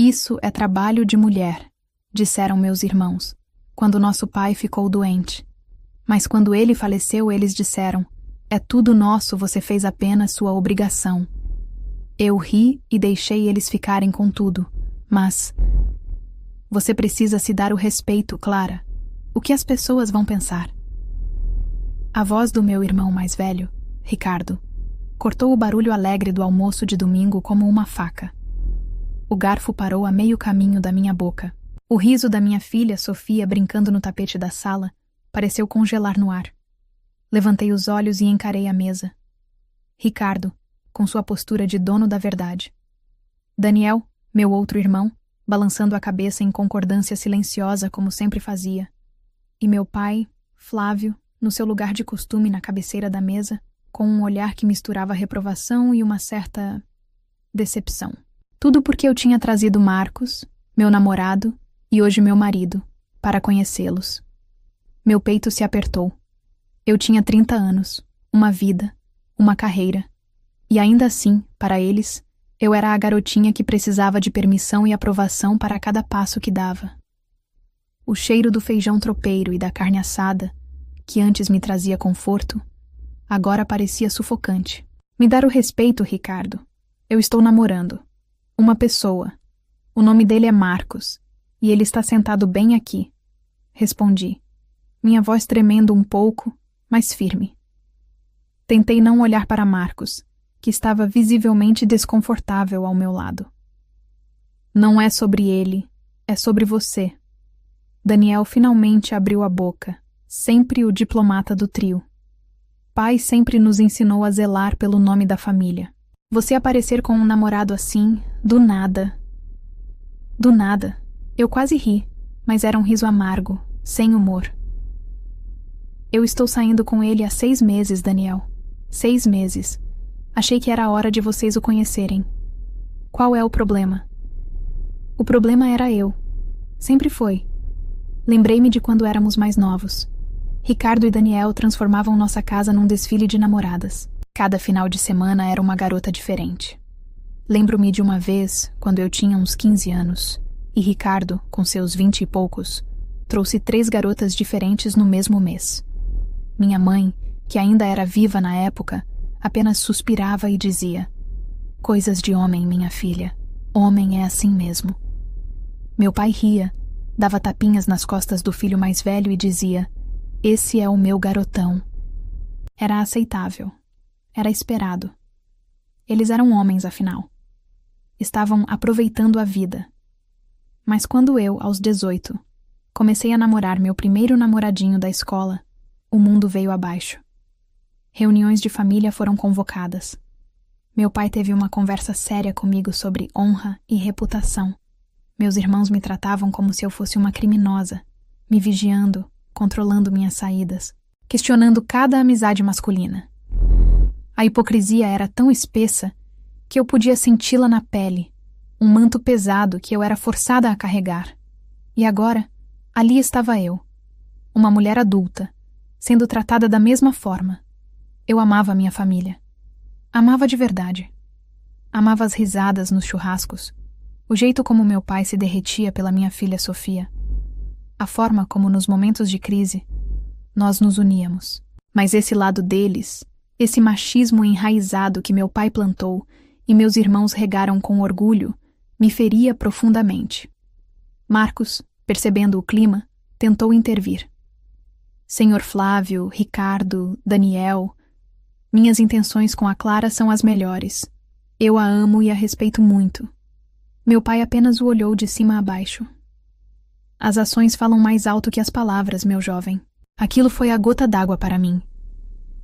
Isso é trabalho de mulher, disseram meus irmãos, quando nosso pai ficou doente. Mas quando ele faleceu, eles disseram: é tudo nosso, você fez apenas sua obrigação. Eu ri e deixei eles ficarem com tudo, mas... Você precisa se dar o respeito, Clara. O que as pessoas vão pensar? A voz do meu irmão mais velho, Ricardo, cortou o barulho alegre do almoço de domingo como uma faca. O garfo parou a meio caminho da minha boca. O riso da minha filha, Sofia, brincando no tapete da sala, pareceu congelar no ar. Levantei os olhos e encarei a mesa. Ricardo, com sua postura de dono da verdade. Daniel, meu outro irmão, balançando a cabeça em concordância silenciosa como sempre fazia. E meu pai, Flávio, no seu lugar de costume na cabeceira da mesa, com um olhar que misturava reprovação e uma certa decepção. Tudo porque eu tinha trazido Marcos, meu namorado e hoje meu marido, para conhecê-los. Meu peito se apertou. Eu tinha 30 anos, uma vida, uma carreira. E ainda assim, para eles, eu era a garotinha que precisava de permissão e aprovação para cada passo que dava. O cheiro do feijão tropeiro e da carne assada, que antes me trazia conforto, agora parecia sufocante. Me dar o respeito, Ricardo. Eu estou namorando. Uma pessoa. O nome dele é Marcos, e ele está sentado bem aqui. Respondi, minha voz tremendo um pouco, mas firme. Tentei não olhar para Marcos, que estava visivelmente desconfortável ao meu lado. Não é sobre ele, é sobre você. Daniel finalmente abriu a boca, sempre o diplomata do trio. Pai sempre nos ensinou a zelar pelo nome da família. Você aparecer com um namorado assim, do nada. Do nada. Eu quase ri, mas era um riso amargo, sem humor. Eu estou saindo com ele há 6 meses, Daniel. 6 meses. Achei que era a hora de vocês o conhecerem. Qual é o problema? O problema era eu. Sempre foi. Lembrei-me de quando éramos mais novos. Ricardo e Daniel transformavam nossa casa num desfile de namoradas. Cada final de semana era uma garota diferente. Lembro-me de uma vez, quando eu tinha uns 15 anos, e Ricardo, com seus 20 e poucos, trouxe 3 garotas diferentes no mesmo mês. Minha mãe, que ainda era viva na época, apenas suspirava e dizia: coisas de homem, minha filha. Homem é assim mesmo. Meu pai ria, dava tapinhas nas costas do filho mais velho e dizia: esse é o meu garotão. Era aceitável. Era esperado. Eles eram homens, afinal. Estavam aproveitando a vida. Mas quando eu, aos 18, comecei a namorar meu primeiro namoradinho da escola, o mundo veio abaixo. Reuniões de família foram convocadas. Meu pai teve uma conversa séria comigo sobre honra e reputação. Meus irmãos me tratavam como se eu fosse uma criminosa, me vigiando, controlando minhas saídas, questionando cada amizade masculina. A hipocrisia era tão espessa que eu podia senti-la na pele, um manto pesado que eu era forçada a carregar. E agora, ali estava eu, uma mulher adulta, sendo tratada da mesma forma. Eu amava minha família. Amava de verdade. Amava as risadas nos churrascos, o jeito como meu pai se derretia pela minha filha Sofia, a forma como nos momentos de crise nós nos uníamos. Mas esse lado deles, esse machismo enraizado que meu pai plantou e meus irmãos regaram com orgulho, me feria profundamente. Marcos, percebendo o clima, tentou intervir. Senhor Flávio, Ricardo, Daniel, minhas intenções com a Clara são as melhores. Eu a amo e a respeito muito. Meu pai apenas o olhou de cima a baixo. As ações falam mais alto que as palavras, meu jovem. Aquilo foi a gota d'água para mim.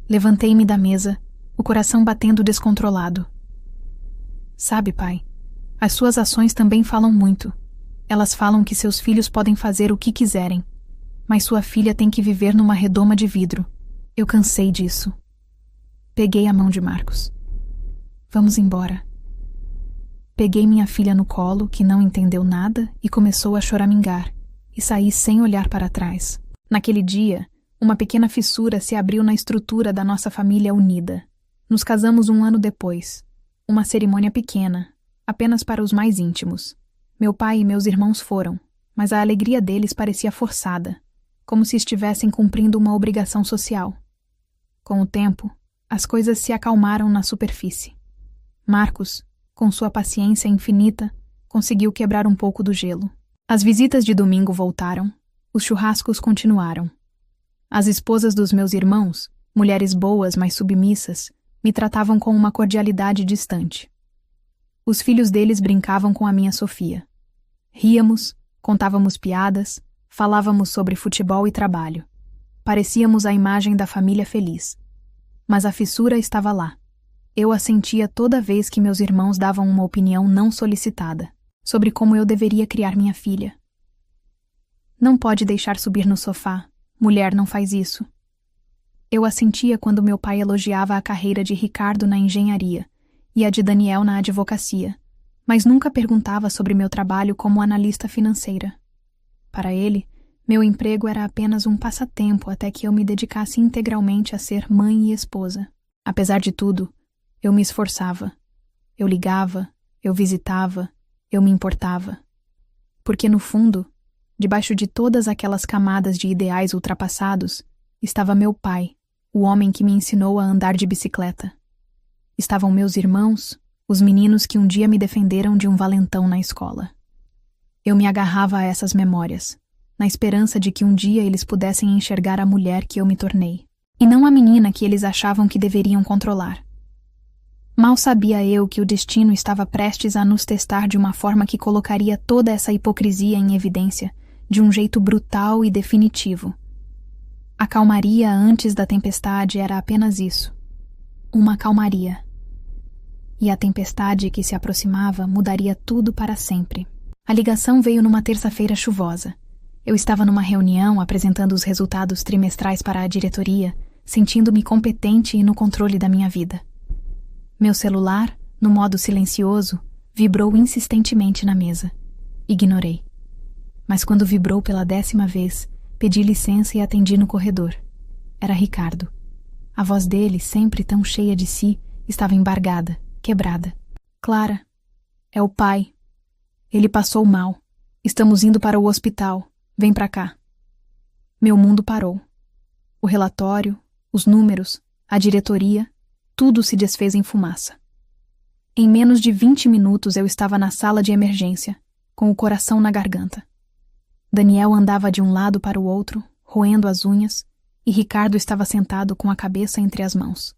Levantei-me da mesa, o coração batendo descontrolado. Sabe, pai, as suas ações também falam muito. Elas falam que seus filhos podem fazer o que quiserem, mas sua filha tem que viver numa redoma de vidro. Eu cansei disso. Peguei a mão de Marcos. Vamos embora. Peguei minha filha no colo, que não entendeu nada, e começou a choramingar, e saí sem olhar para trás. Naquele dia, uma pequena fissura se abriu na estrutura da nossa família unida. Nos casamos 1 ano depois. Uma cerimônia pequena, apenas para os mais íntimos. Meu pai e meus irmãos foram, mas a alegria deles parecia forçada, como se estivessem cumprindo uma obrigação social. Com o tempo, as coisas se acalmaram na superfície. Marcos, com sua paciência infinita, conseguiu quebrar um pouco do gelo. As visitas de domingo voltaram, os churrascos continuaram. As esposas dos meus irmãos, mulheres boas, mas submissas, me tratavam com uma cordialidade distante. Os filhos deles brincavam com a minha Sofia. Ríamos, contávamos piadas, falávamos sobre futebol e trabalho. Parecíamos a imagem da família feliz. Mas a fissura estava lá. Eu a sentia toda vez que meus irmãos davam uma opinião não solicitada sobre como eu deveria criar minha filha. Não pode deixar subir no sofá. Mulher não faz isso. Eu a sentia quando meu pai elogiava a carreira de Ricardo na engenharia e a de Daniel na advocacia, mas nunca perguntava sobre meu trabalho como analista financeira. Para ele, meu emprego era apenas um passatempo até que eu me dedicasse integralmente a ser mãe e esposa. Apesar de tudo, eu me esforçava. Eu ligava, eu visitava, eu me importava. Porque, no fundo, debaixo de todas aquelas camadas de ideais ultrapassados, estava meu pai, o homem que me ensinou a andar de bicicleta. Estavam meus irmãos, os meninos que um dia me defenderam de um valentão na escola. Eu me agarrava a essas memórias, na esperança de que um dia eles pudessem enxergar a mulher que eu me tornei, e não a menina que eles achavam que deveriam controlar. Mal sabia eu que o destino estava prestes a nos testar de uma forma que colocaria toda essa hipocrisia em evidência, de um jeito brutal e definitivo. A calmaria antes da tempestade era apenas isso. Uma calmaria. E a tempestade que se aproximava mudaria tudo para sempre. A ligação veio numa terça-feira chuvosa. Eu estava numa reunião apresentando os resultados trimestrais para a diretoria, sentindo-me competente e no controle da minha vida. Meu celular, no modo silencioso, vibrou insistentemente na mesa. Ignorei. Mas quando vibrou pela 10ª vez, pedi licença e atendi no corredor. Era Ricardo. A voz dele, sempre tão cheia de si, estava embargada, quebrada. Clara, é o pai. Ele passou mal. Estamos indo para o hospital. Vem pra cá. Meu mundo parou. O relatório, os números, a diretoria, tudo se desfez em fumaça. Em menos de 20 minutos eu estava na sala de emergência, com o coração na garganta. Daniel andava de um lado para o outro, roendo as unhas, e Ricardo estava sentado com a cabeça entre as mãos.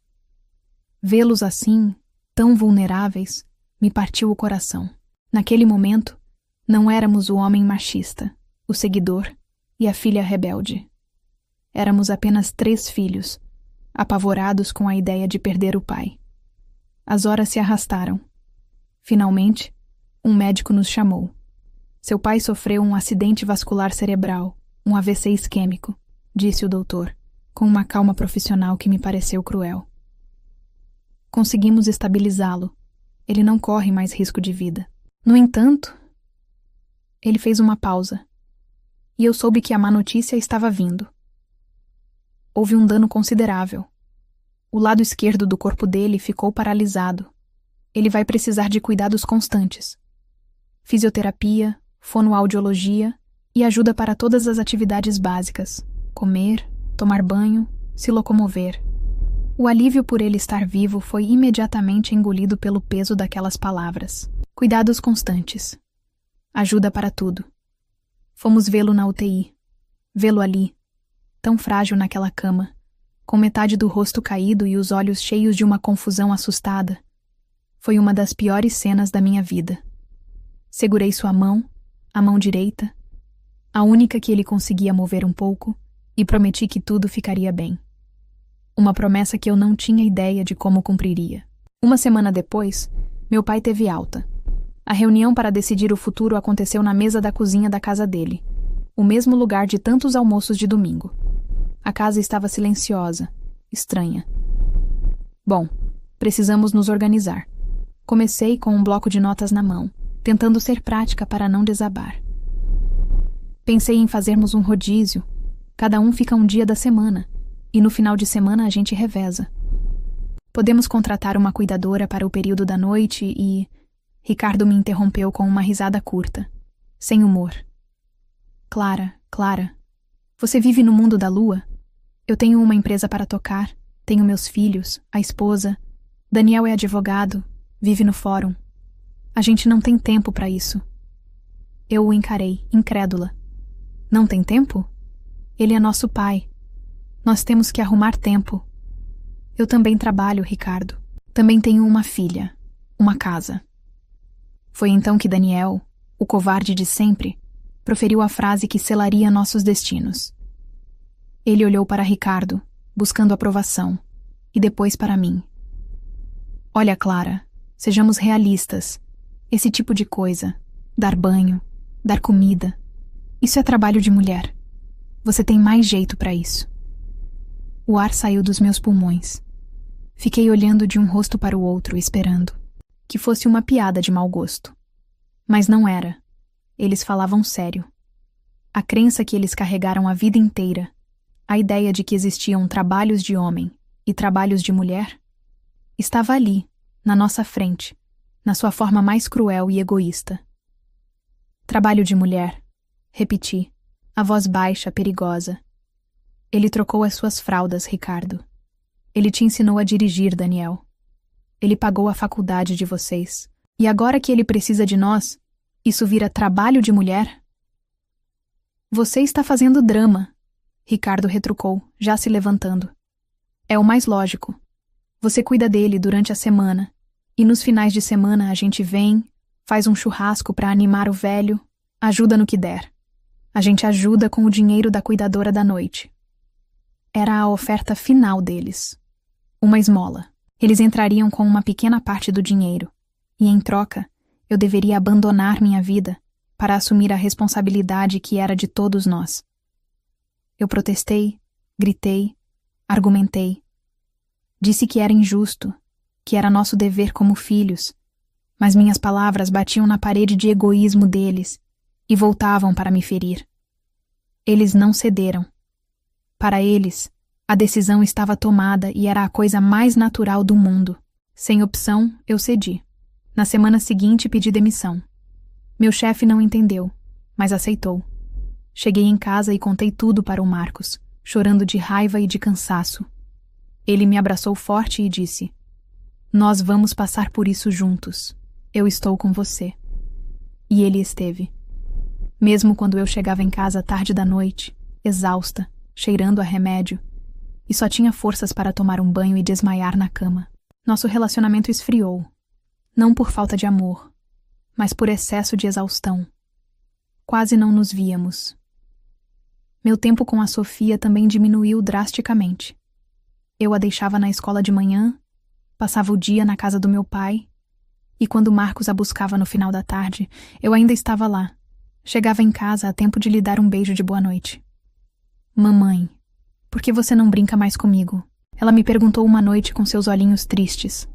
Vê-los assim, tão vulneráveis, me partiu o coração. Naquele momento, não éramos o homem machista, o seguidor e a filha rebelde. Éramos apenas 3 filhos, apavorados com a ideia de perder o pai. As horas se arrastaram. Finalmente, um médico nos chamou. Seu pai sofreu um acidente vascular cerebral, um AVC isquêmico, disse o doutor, com uma calma profissional que me pareceu cruel. Conseguimos estabilizá-lo. Ele não corre mais risco de vida. No entanto, ele fez uma pausa, e eu soube que a má notícia estava vindo. Houve um dano considerável. O lado esquerdo do corpo dele ficou paralisado. Ele vai precisar de cuidados constantes. Fisioterapia, fonoaudiologia e ajuda para todas as atividades básicas. Comer, tomar banho, se locomover. O alívio por ele estar vivo foi imediatamente engolido pelo peso daquelas palavras. Cuidados constantes. Ajuda para tudo. Fomos vê-lo na UTI. Vê-lo ali, tão frágil naquela cama, com metade do rosto caído e os olhos cheios de uma confusão assustada. Foi uma das piores cenas da minha vida. Segurei sua mão, a mão direita, a única que ele conseguia mover um pouco, e prometi que tudo ficaria bem. Uma promessa que eu não tinha ideia de como cumpriria. Uma semana depois, meu pai teve alta. A reunião para decidir o futuro aconteceu na mesa da cozinha da casa dele, o mesmo lugar de tantos almoços de domingo. A casa estava silenciosa, estranha. Bom, precisamos nos organizar. Comecei com um bloco de notas na mão, tentando ser prática para não desabar. Pensei em fazermos um rodízio. Cada um fica um dia da semana, e no final de semana a gente reveza. Podemos contratar uma cuidadora para o período da noite e... Ricardo me interrompeu com uma risada curta, sem humor. Clara, você vive no mundo da lua? Eu tenho uma empresa para tocar, tenho meus filhos, a esposa. Daniel é advogado, vive no fórum. A gente não tem tempo para isso. Eu o encarei, incrédula. Não tem tempo? Ele é nosso pai. Nós temos que arrumar tempo. Eu também trabalho, Ricardo. Também tenho uma filha, uma casa. Foi então que Daniel, o covarde de sempre, proferiu a frase que selaria nossos destinos. Ele olhou para Ricardo, buscando aprovação, e depois para mim. Olha, Clara, sejamos realistas. Esse tipo de coisa, dar banho, dar comida, isso é trabalho de mulher. Você tem mais jeito para isso. O ar saiu dos meus pulmões. Fiquei olhando de um rosto para o outro, esperando que fosse uma piada de mau gosto. Mas não era. Eles falavam sério. A crença que eles carregaram a vida inteira, a ideia de que existiam trabalhos de homem e trabalhos de mulher, estava ali, na nossa frente, na sua forma mais cruel e egoísta. Trabalho de mulher, repeti, a voz baixa, perigosa. Ele trocou as suas fraldas, Ricardo. Ele te ensinou a dirigir, Daniel. Ele pagou a faculdade de vocês. E agora que ele precisa de nós, isso vira trabalho de mulher? Você está fazendo drama, Ricardo retrucou, já se levantando. É o mais lógico. Você cuida dele durante a semana, e nos finais de semana a gente vem, faz um churrasco para animar o velho, ajuda no que der. A gente ajuda com o dinheiro da cuidadora da noite. Era a oferta final deles. Uma esmola. Eles entrariam com uma pequena parte do dinheiro, e em troca, eu deveria abandonar minha vida para assumir a responsabilidade que era de todos nós. Eu protestei, gritei, argumentei. Disse que era injusto, que era nosso dever como filhos, mas minhas palavras batiam na parede de egoísmo deles e voltavam para me ferir. Eles não cederam. Para eles, a decisão estava tomada e era a coisa mais natural do mundo. Sem opção, eu cedi. Na semana seguinte, pedi demissão. Meu chefe não entendeu, mas aceitou. Cheguei em casa e contei tudo para o Marcos, chorando de raiva e de cansaço. Ele me abraçou forte e disse: "Nós vamos passar por isso juntos. Eu estou com você." E ele esteve. Mesmo quando eu chegava em casa tarde da noite, exausta, cheirando a remédio, e só tinha forças para tomar um banho e desmaiar na cama. Nosso relacionamento esfriou, não por falta de amor, mas por excesso de exaustão. Quase não nos víamos. Meu tempo com a Sofia também diminuiu drasticamente. Eu a deixava na escola de manhã, passava o dia na casa do meu pai, e quando Marcos a buscava no final da tarde, eu ainda estava lá. Chegava em casa a tempo de lhe dar um beijo de boa noite. "Mamãe, por que você não brinca mais comigo?" Ela me perguntou uma noite com seus olhinhos tristes.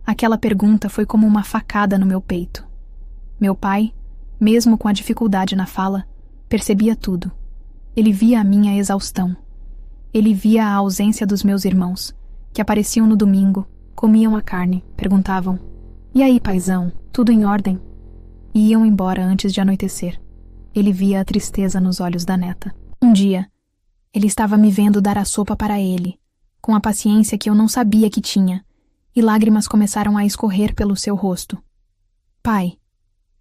Aquela pergunta foi como uma facada no meu peito. Meu pai, mesmo com a dificuldade na fala, percebia tudo. Ele via a minha exaustão. Ele via a ausência dos meus irmãos, que apareciam no domingo, comiam a carne, perguntavam: "E aí, paizão, tudo em ordem?" E iam embora antes de anoitecer. Ele via a tristeza nos olhos da neta. Um dia, ele estava me vendo dar a sopa para ele, com a paciência que eu não sabia que tinha, e lágrimas começaram a escorrer pelo seu rosto. "Pai,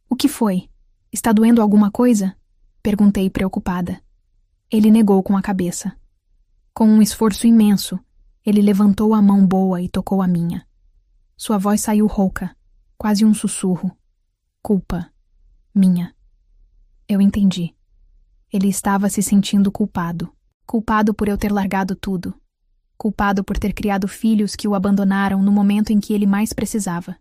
o que foi? Está doendo alguma coisa?" Perguntei preocupada. Ele negou com a cabeça. Com um esforço imenso, ele levantou a mão boa e tocou a minha. Sua voz saiu rouca, quase um sussurro. Culpa. Minha. Eu entendi. Ele estava se sentindo culpado. Culpado por eu ter largado tudo. Culpado por ter criado filhos que o abandonaram no momento em que ele mais precisava.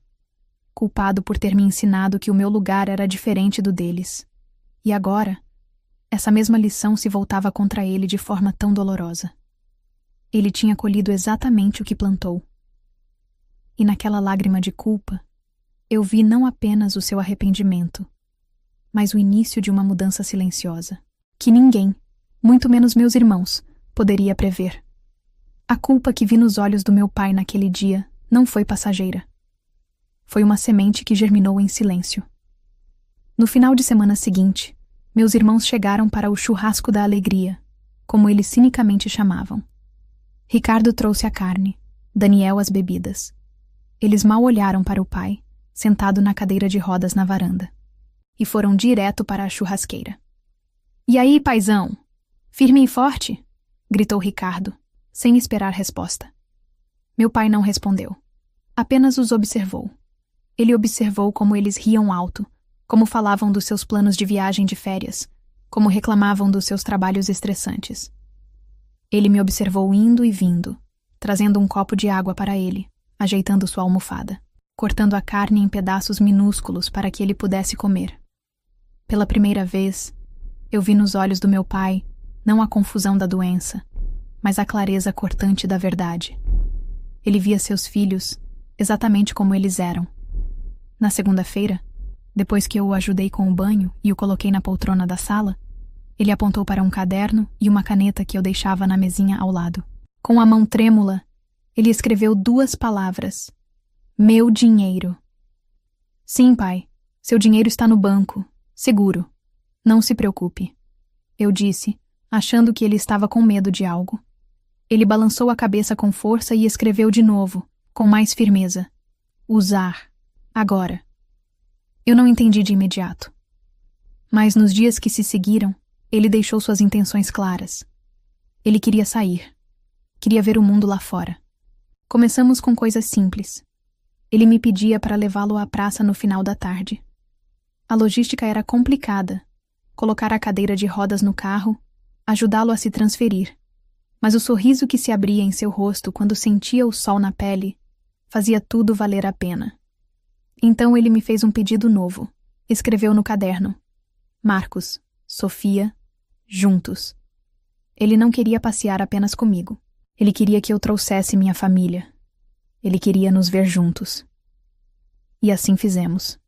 Culpado por ter me ensinado que o meu lugar era diferente do deles. E agora, essa mesma lição se voltava contra ele de forma tão dolorosa. Ele tinha colhido exatamente o que plantou. E naquela lágrima de culpa, eu vi não apenas o seu arrependimento, mas o início de uma mudança silenciosa, que ninguém, muito menos meus irmãos, poderia prever. A culpa que vi nos olhos do meu pai naquele dia não foi passageira. Foi uma semente que germinou em silêncio. No final de semana seguinte, meus irmãos chegaram para o churrasco da alegria, como eles cinicamente chamavam. Ricardo trouxe a carne, Daniel as bebidas. Eles mal olharam para o pai, sentado na cadeira de rodas na varanda, e foram direto para a churrasqueira. "E aí, paizão? Firme e forte?" gritou Ricardo, sem esperar resposta. Meu pai não respondeu. Apenas os observou. Ele observou como eles riam alto, como falavam dos seus planos de viagem de férias, como reclamavam dos seus trabalhos estressantes. Ele me observou indo e vindo, trazendo um copo de água para ele, ajeitando sua almofada, cortando a carne em pedaços minúsculos para que ele pudesse comer. Pela primeira vez, eu vi nos olhos do meu pai não a confusão da doença, mas a clareza cortante da verdade. Ele via seus filhos exatamente como eles eram. Na segunda-feira, depois que eu o ajudei com o banho e o coloquei na poltrona da sala, ele apontou para um caderno e uma caneta que eu deixava na mesinha ao lado. Com a mão trêmula, ele escreveu 2 palavras: "Meu dinheiro." "Sim, pai, seu dinheiro está no banco, seguro. Não se preocupe," eu disse, achando que ele estava com medo de algo. Ele balançou a cabeça com força e escreveu de novo, com mais firmeza: "Usar. Agora." Eu não entendi de imediato. Mas nos dias que se seguiram, ele deixou suas intenções claras. Ele queria sair. Queria ver o mundo lá fora. Começamos com coisas simples. Ele me pedia para levá-lo à praça no final da tarde. A logística era complicada. Colocar a cadeira de rodas no carro, ajudá-lo a se transferir. Mas o sorriso que se abria em seu rosto quando sentia o sol na pele fazia tudo valer a pena. Então ele me fez um pedido novo. Escreveu no caderno: "Marcos, Sofia, juntos." Ele não queria passear apenas comigo. Ele queria que eu trouxesse minha família. Ele queria nos ver juntos. E assim fizemos.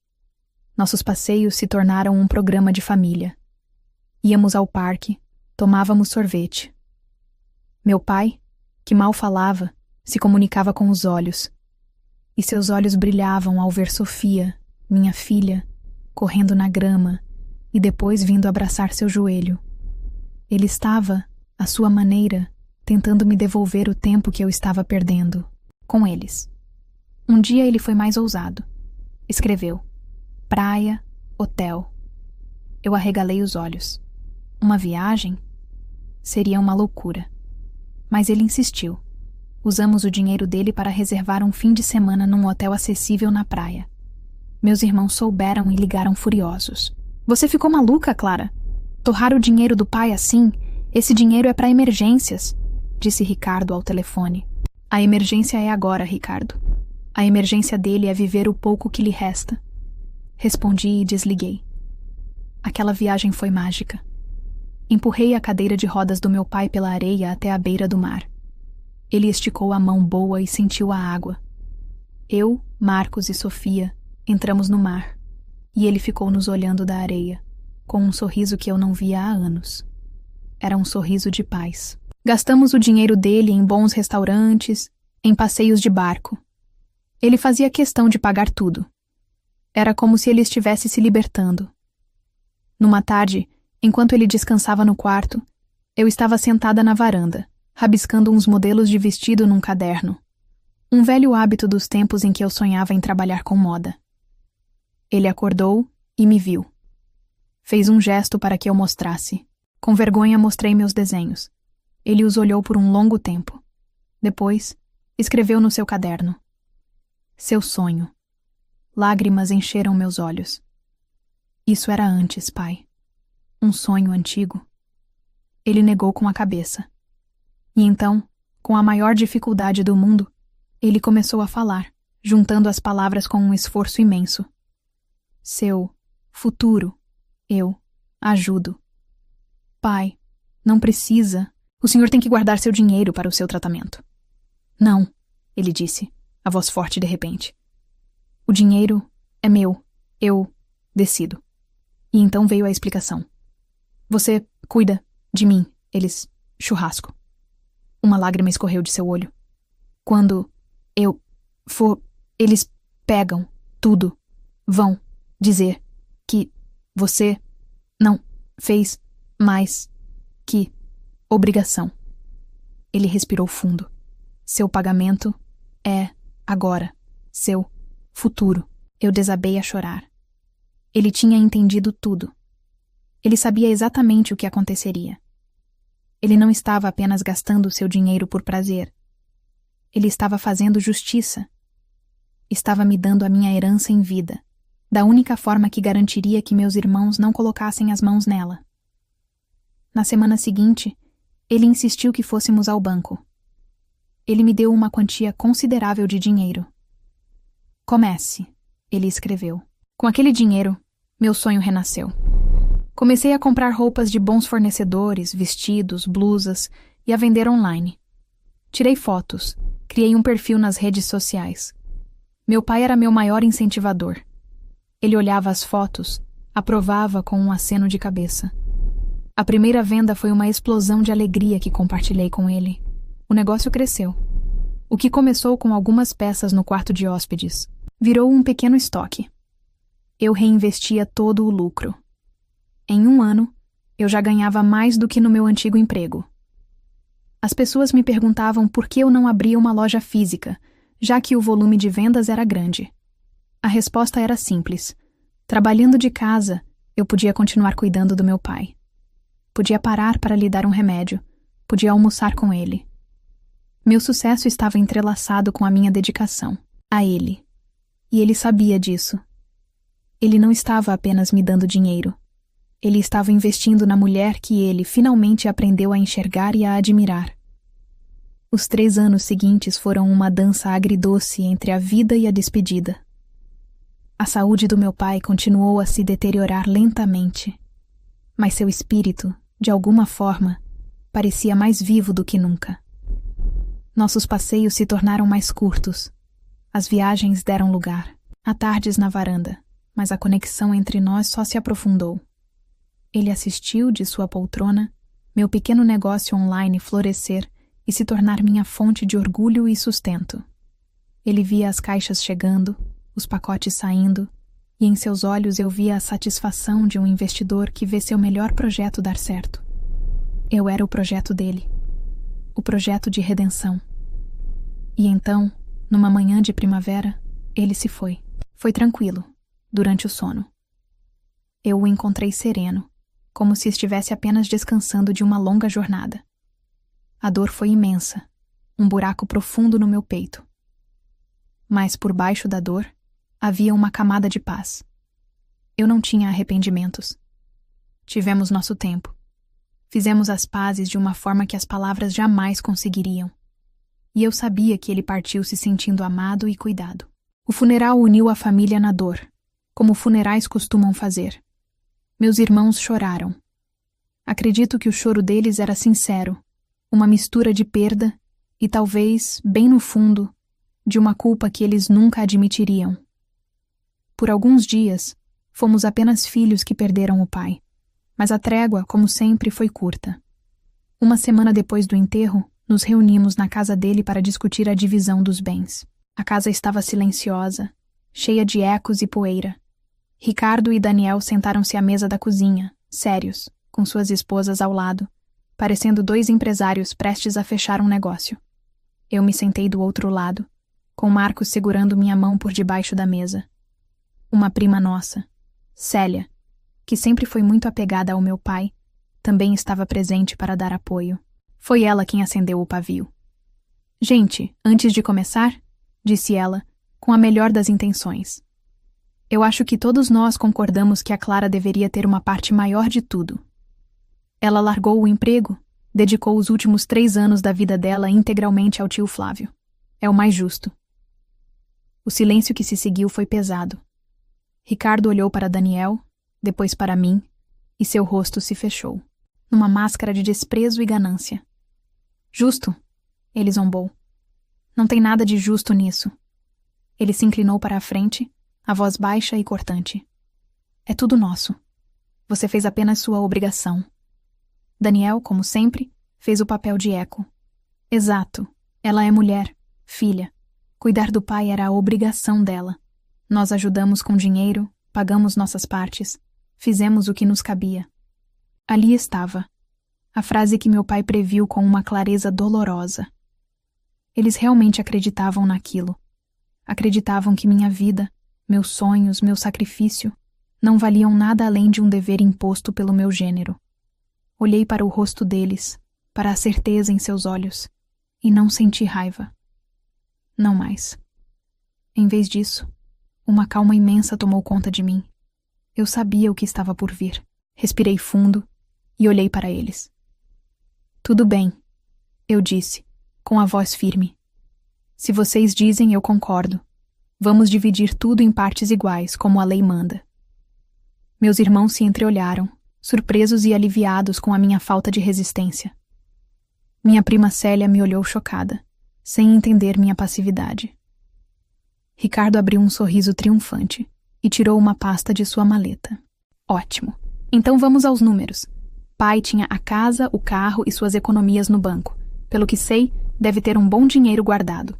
Nossos passeios se tornaram um programa de família. Íamos ao parque, tomávamos sorvete. Meu pai, que mal falava, se comunicava com os olhos. E seus olhos brilhavam ao ver Sofia, minha filha, correndo na grama e depois vindo abraçar seu joelho. Ele estava, à sua maneira, tentando me devolver o tempo que eu estava perdendo, com eles. Um dia ele foi mais ousado. Escreveu: "Praia, hotel." Eu arregalei os olhos. Uma viagem? Seria uma loucura. Mas ele insistiu. Usamos o dinheiro dele para reservar um fim de semana num hotel acessível na praia. Meus irmãos souberam e ligaram furiosos. "Você ficou maluca, Clara? Torrar o dinheiro do pai assim? Esse dinheiro é para emergências," disse Ricardo ao telefone. "A emergência é agora, Ricardo. A emergência dele é viver o pouco que lhe resta." Respondi e desliguei. Aquela viagem foi mágica. Empurrei a cadeira de rodas do meu pai pela areia até a beira do mar. Ele esticou a mão boa e sentiu a água. Eu, Marcos e Sofia entramos no mar, e ele ficou nos olhando da areia, com um sorriso que eu não via há anos. Era um sorriso de paz. Gastamos o dinheiro dele em bons restaurantes, em passeios de barco. Ele fazia questão de pagar tudo. Era como se ele estivesse se libertando. Numa tarde, enquanto ele descansava no quarto, eu estava sentada na varanda, rabiscando uns modelos de vestido num caderno. Um velho hábito dos tempos em que eu sonhava em trabalhar com moda. Ele acordou e me viu. Fez um gesto para que eu mostrasse. Com vergonha mostrei meus desenhos. Ele os olhou por um longo tempo. Depois, escreveu no seu caderno: "Seu sonho." Lágrimas encheram meus olhos. Isso era antes, pai. Um sonho antigo. Ele negou com a cabeça. E então, com a maior dificuldade do mundo, ele começou a falar, juntando as palavras com um esforço imenso. "Seu futuro. Eu ajudo." "Pai, não precisa. O senhor tem que guardar seu dinheiro para o seu tratamento." "Não," ele disse, a voz forte de repente. "O dinheiro é meu. Eu decido." E então veio a explicação. "Você cuida de mim, eles... churrasco." Uma lágrima escorreu de seu olho. "Quando eu for, eles pegam tudo. Vão dizer que você não fez mais que obrigação. Ele respirou fundo. Seu pagamento é agora. Seu futuro. Eu desabei a chorar. Ele tinha entendido tudo. Ele sabia exatamente o que aconteceria. Ele não estava apenas gastando seu dinheiro por prazer. Ele estava fazendo justiça. Estava me dando a minha herança em vida, da única forma que garantiria que meus irmãos não colocassem as mãos nela. Na semana seguinte, ele insistiu que fôssemos ao banco. Ele me deu uma quantia considerável de dinheiro. Comece, ele escreveu. Com aquele dinheiro, meu sonho renasceu. Comecei a comprar roupas de bons fornecedores, vestidos, blusas e a vender online. Tirei fotos, criei um perfil nas redes sociais. Meu pai era meu maior incentivador. Ele olhava as fotos, aprovava com um aceno de cabeça. A primeira venda foi uma explosão de alegria que compartilhei com ele. O negócio cresceu. O que começou com algumas peças no quarto de hóspedes virou um pequeno estoque. Eu reinvestia todo o lucro. Em um ano, eu já ganhava mais do que no meu antigo emprego. As pessoas me perguntavam por que eu não abria uma loja física, já que o volume de vendas era grande. A resposta era simples. Trabalhando de casa, eu podia continuar cuidando do meu pai. Podia parar para lhe dar um remédio. Podia almoçar com ele. Meu sucesso estava entrelaçado com a minha dedicação a ele. E ele sabia disso. Ele não estava apenas me dando dinheiro. Ele estava investindo na mulher que ele finalmente aprendeu a enxergar e a admirar. Os 3 anos seguintes foram uma dança agridoce entre a vida e a despedida. A saúde do meu pai continuou a se deteriorar lentamente, mas seu espírito, de alguma forma, parecia mais vivo do que nunca. Nossos passeios se tornaram mais curtos. As viagens deram lugar. Há tardes na varanda, mas a conexão entre nós só se aprofundou. Ele assistiu de sua poltrona meu pequeno negócio online florescer e se tornar minha fonte de orgulho e sustento. Ele via as caixas chegando, os pacotes saindo, e em seus olhos eu via a satisfação de um investidor que vê seu melhor projeto dar certo. Eu era o projeto dele, o projeto de redenção. E então, numa manhã de primavera, ele se foi. Foi tranquilo, durante o sono. Eu o encontrei sereno, como se estivesse apenas descansando de uma longa jornada. A dor foi imensa, um buraco profundo no meu peito. Mas por baixo da dor, havia uma camada de paz. Eu não tinha arrependimentos. Tivemos nosso tempo. Fizemos as pazes de uma forma que as palavras jamais conseguiriam. E eu sabia que ele partiu se sentindo amado e cuidado. O funeral uniu a família na dor, como funerais costumam fazer. Meus irmãos choraram. Acredito que o choro deles era sincero, uma mistura de perda e talvez, bem no fundo, de uma culpa que eles nunca admitiriam. Por alguns dias, fomos apenas filhos que perderam o pai, mas a trégua, como sempre, foi curta. Uma semana depois do enterro, nos reunimos na casa dele para discutir a divisão dos bens. A casa estava silenciosa, cheia de ecos e poeira. Ricardo e Daniel sentaram-se à mesa da cozinha, sérios, com suas esposas ao lado, parecendo 2 empresários prestes a fechar um negócio. Eu me sentei do outro lado, com Marcos segurando minha mão por debaixo da mesa. Uma prima nossa, Célia, que sempre foi muito apegada ao meu pai, também estava presente para dar apoio. Foi ela quem acendeu o pavio. Gente, antes de começar, disse ela, com a melhor das intenções. Eu acho que todos nós concordamos que a Clara deveria ter uma parte maior de tudo. Ela largou o emprego, dedicou os últimos 3 anos da vida dela integralmente ao tio Flávio. É o mais justo. O silêncio que se seguiu foi pesado. Ricardo olhou para Daniel, depois para mim, e seu rosto se fechou, numa máscara de desprezo e ganância. Justo, ele zombou. Não tem nada de justo nisso. Ele se inclinou para a frente, a voz baixa e cortante. É tudo nosso. Você fez apenas sua obrigação. Daniel, como sempre, fez o papel de eco. Exato. Ela é mulher, filha. Cuidar do pai era a obrigação dela. Nós ajudamos com dinheiro, pagamos nossas partes, fizemos o que nos cabia. Ali estava, a frase que meu pai previu com uma clareza dolorosa. Eles realmente acreditavam naquilo. Acreditavam que minha vida, meus sonhos, meu sacrifício, não valiam nada além de um dever imposto pelo meu gênero. Olhei para o rosto deles, para a certeza em seus olhos, e não senti raiva. Não mais. Em vez disso, uma calma imensa tomou conta de mim. Eu sabia o que estava por vir. Respirei fundo e olhei para eles. Tudo bem, eu disse, com a voz firme. Se vocês dizem, eu concordo. Vamos dividir tudo em partes iguais, como a lei manda. Meus irmãos se entreolharam, surpresos e aliviados com a minha falta de resistência. Minha prima Célia me olhou chocada, sem entender minha passividade. Ricardo abriu um sorriso triunfante e tirou uma pasta de sua maleta. Ótimo. Então vamos aos números. Pai tinha a casa, o carro e suas economias no banco. Pelo que sei, deve ter um bom dinheiro guardado.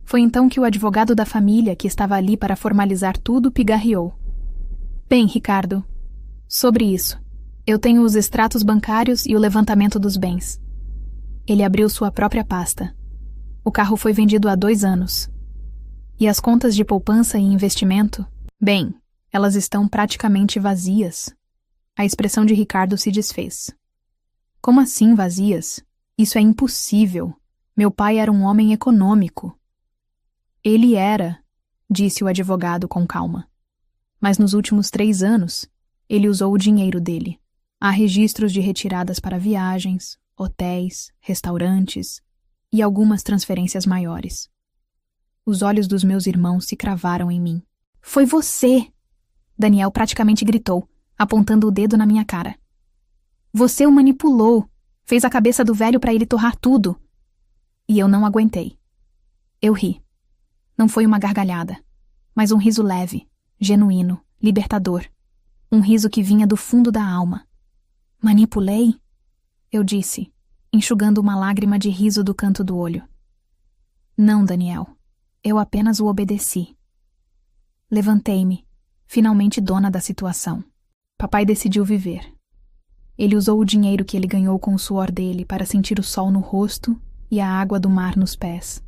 Foi então que o advogado da família, que estava ali para formalizar tudo, pigarreou. Bem, Ricardo, sobre isso, eu tenho os extratos bancários e o levantamento dos bens. Ele abriu sua própria pasta. O carro foi vendido há 2 anos. E as contas de poupança e investimento? Bem, elas estão praticamente vazias. A expressão de Ricardo se desfez. Como assim vazias? Isso é impossível. Meu pai era um homem econômico. Ele era, disse o advogado com calma. Mas nos últimos 3 anos, ele usou o dinheiro dele. Há registros de retiradas para viagens, hotéis, restaurantes e algumas transferências maiores. Os olhos dos meus irmãos se cravaram em mim. Foi você! Daniel praticamente gritou, apontando o dedo na minha cara. Você o manipulou, fez a cabeça do velho para ele torrar tudo. E eu não aguentei. Eu ri. Não foi uma gargalhada, mas um riso leve, genuíno, libertador. Um riso que vinha do fundo da alma. Manipulei? Eu disse, enxugando uma lágrima de riso do canto do olho. Não, Daniel. Eu apenas o obedeci. Levantei-me, finalmente dona da situação. Papai decidiu viver. Ele usou o dinheiro que ele ganhou com o suor dele para sentir o sol no rosto e a água do mar nos pés.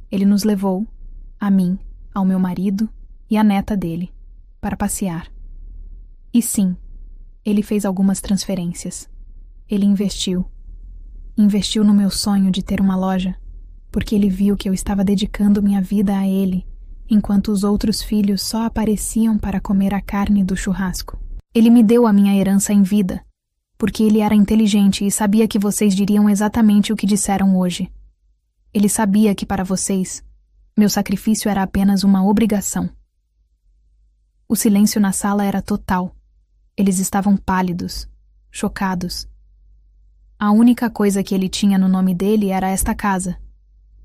Ele nos levou, a mim, ao meu marido e à neta dele, para passear. E sim, ele fez algumas transferências. Ele investiu. Investiu no meu sonho de ter uma loja, porque ele viu que eu estava dedicando minha vida a ele, enquanto os outros filhos só apareciam para comer a carne do churrasco. Ele me deu a minha herança em vida, porque ele era inteligente e sabia que vocês diriam exatamente o que disseram hoje. Ele sabia que para vocês, meu sacrifício era apenas uma obrigação. O silêncio na sala era total. Eles estavam pálidos, chocados. A única coisa que ele tinha no nome dele era esta casa.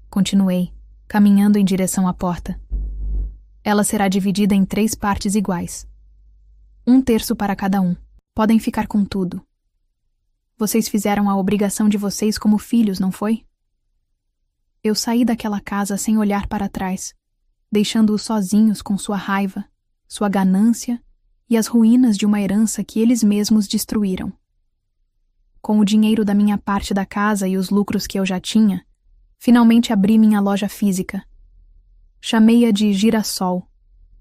Continuei, caminhando em direção à porta. Ela será dividida em 3 partes iguais. 1/3 para cada um. Podem ficar com tudo. Vocês fizeram a obrigação de vocês como filhos, não foi? Eu saí daquela casa sem olhar para trás, deixando-os sozinhos com sua raiva, sua ganância e as ruínas de uma herança que eles mesmos destruíram. Com o dinheiro da minha parte da casa e os lucros que eu já tinha, finalmente abri minha loja física. Chamei-a de Girassol,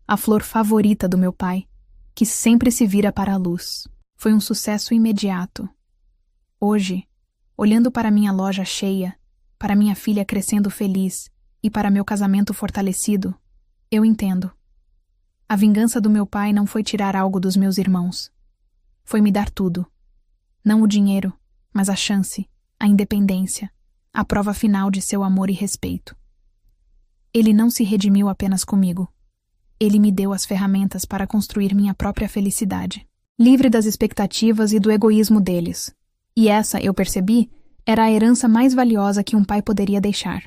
a flor favorita do meu pai, que sempre se vira para a luz. Foi um sucesso imediato. Hoje, olhando para minha loja cheia, para minha filha crescendo feliz e para meu casamento fortalecido, eu entendo. A vingança do meu pai não foi tirar algo dos meus irmãos. Foi me dar tudo. Não o dinheiro, mas a chance, a independência, a prova final de seu amor e respeito. Ele não se redimiu apenas comigo. Ele me deu as ferramentas para construir minha própria felicidade, livre das expectativas e do egoísmo deles. E essa, eu percebi, era a herança mais valiosa que um pai poderia deixar.